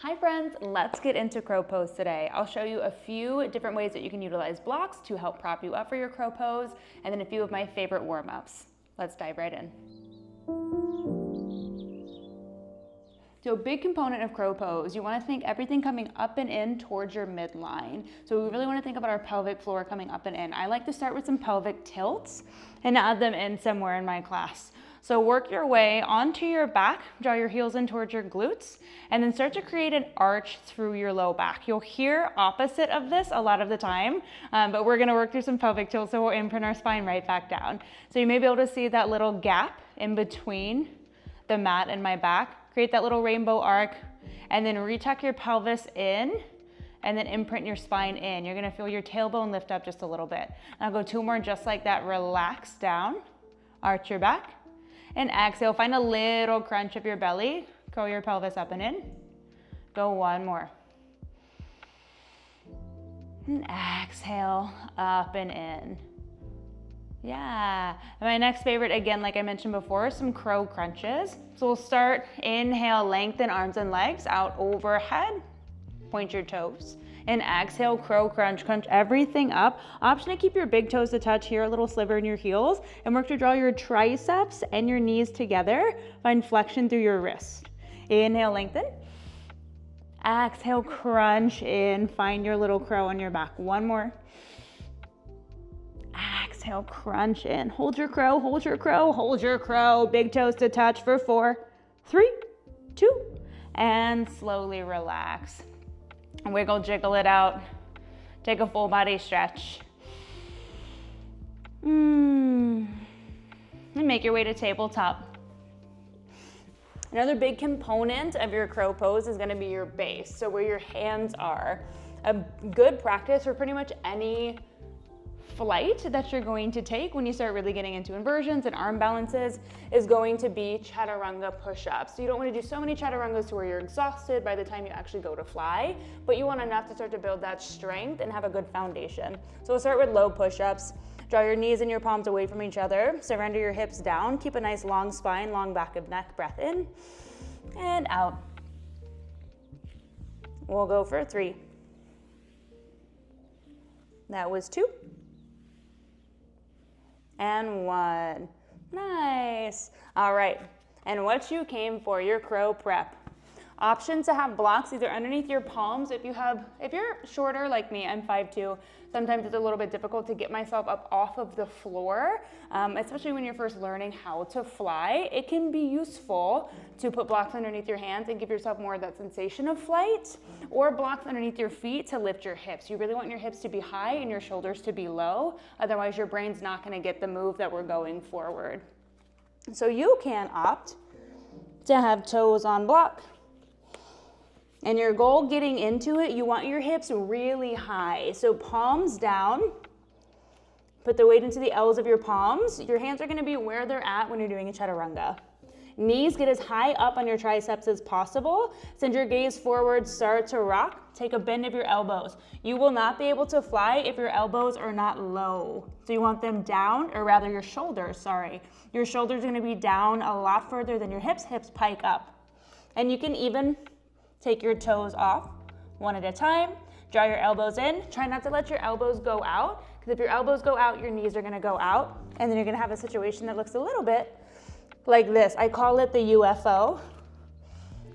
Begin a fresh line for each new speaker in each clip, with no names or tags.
Hi friends, let's get into crow pose today. I'll show you a few different ways that you can utilize blocks to help prop you up for your crow pose, and then a few of my favorite warm-ups. Let's dive right in. So a big component of crow pose, you want to think everything coming up and in towards your midline. So we really want to think about our pelvic floor coming up and in. I like to start with some pelvic tilts and add them in somewhere in my class. So work your way onto your back, draw your heels in towards your glutes, and then start to create an arch through your low back. You'll hear opposite of this a lot of the time, but we're gonna work through some pelvic tilts, so we'll imprint our spine right back down. So you may be able to see that little gap in between the mat and my back. Create that little rainbow arc, and then retuck your pelvis in, and then imprint your spine in. You're gonna feel your tailbone lift up just a little bit. Now go two more just like that. Relax down, arch your back, and exhale. Find a little crunch of your belly. Curl your pelvis up and in. Go one more. And exhale, up and in. Yeah. And my next favorite, again, like I mentioned before, some crow crunches. So we'll start, inhale, lengthen arms and legs out overhead. Point your toes. And exhale, crow crunch, crunch everything up. Option to keep your big toes to touch here, a little sliver in your heels, and work to draw your triceps and your knees together. Find flexion through your wrist. Inhale, lengthen. Exhale, crunch in. Find your little crow on your back. One more. Exhale, crunch in. Hold your crow, hold your crow, hold your crow. Big toes to touch for 4, 3, 2, and slowly relax. Wiggle, jiggle it out. Take a full body stretch. And make your way to tabletop. Another big component of your crow pose is gonna be your base, so where your hands are. A good practice for pretty much any flight that you're going to take when you start really getting into inversions and arm balances is going to be chaturanga push-ups. So you don't want to do so many chaturangas to where you're exhausted by the time you actually go to fly, but you want enough to start to build that strength and have a good foundation. So we'll start with low push-ups. Draw your knees and your palms away from each other. Surrender your hips down. Keep a nice long spine, long back of neck. Breath in and out. We'll go for 3. That was 2. And 1. Nice. All right. And what you came for, your crow prep. Options to have blocks either underneath your palms. If you're shorter like me, I'm 5'2", sometimes it's a little bit difficult to get myself up off of the floor, especially when you're first learning how to fly. It can be useful to put blocks underneath your hands and give yourself more of that sensation of flight, or blocks underneath your feet to lift your hips. You really want your hips to be high and your shoulders to be low, otherwise your brain's not gonna get the move that we're going forward. So you can opt to have toes on block. And your goal getting into it, you want your hips really high. So palms down, put the weight into the L's of your palms. Your hands are gonna be where they're at when you're doing a chaturanga. Knees get as high up on your triceps as possible. Send your gaze forward, start to rock. Take a bend of your elbows. You will not be able to fly if your elbows are not low. So you want them down, or rather your shoulders, sorry. Your shoulders are gonna be down a lot further than your hips pike up. And you can even take your toes off one at a time. Draw your elbows in. Try not to let your elbows go out, because if your elbows go out, your knees are gonna go out, and then you're gonna have a situation that looks a little bit like this. I call it the UFO.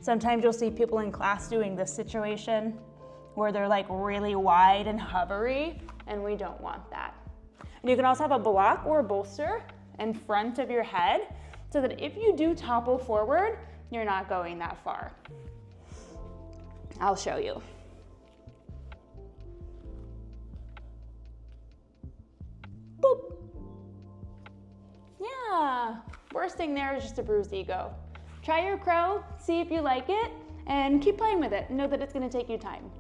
Sometimes you'll see people in class doing this situation where they're like really wide and hovery, and we don't want that. And you can also have a block or a bolster in front of your head so that if you do topple forward, you're not going that far. I'll show you. Boop. Yeah, worst thing there is just a bruised ego. Try your crow, see if you like it, and keep playing with it. Know that it's gonna take you time.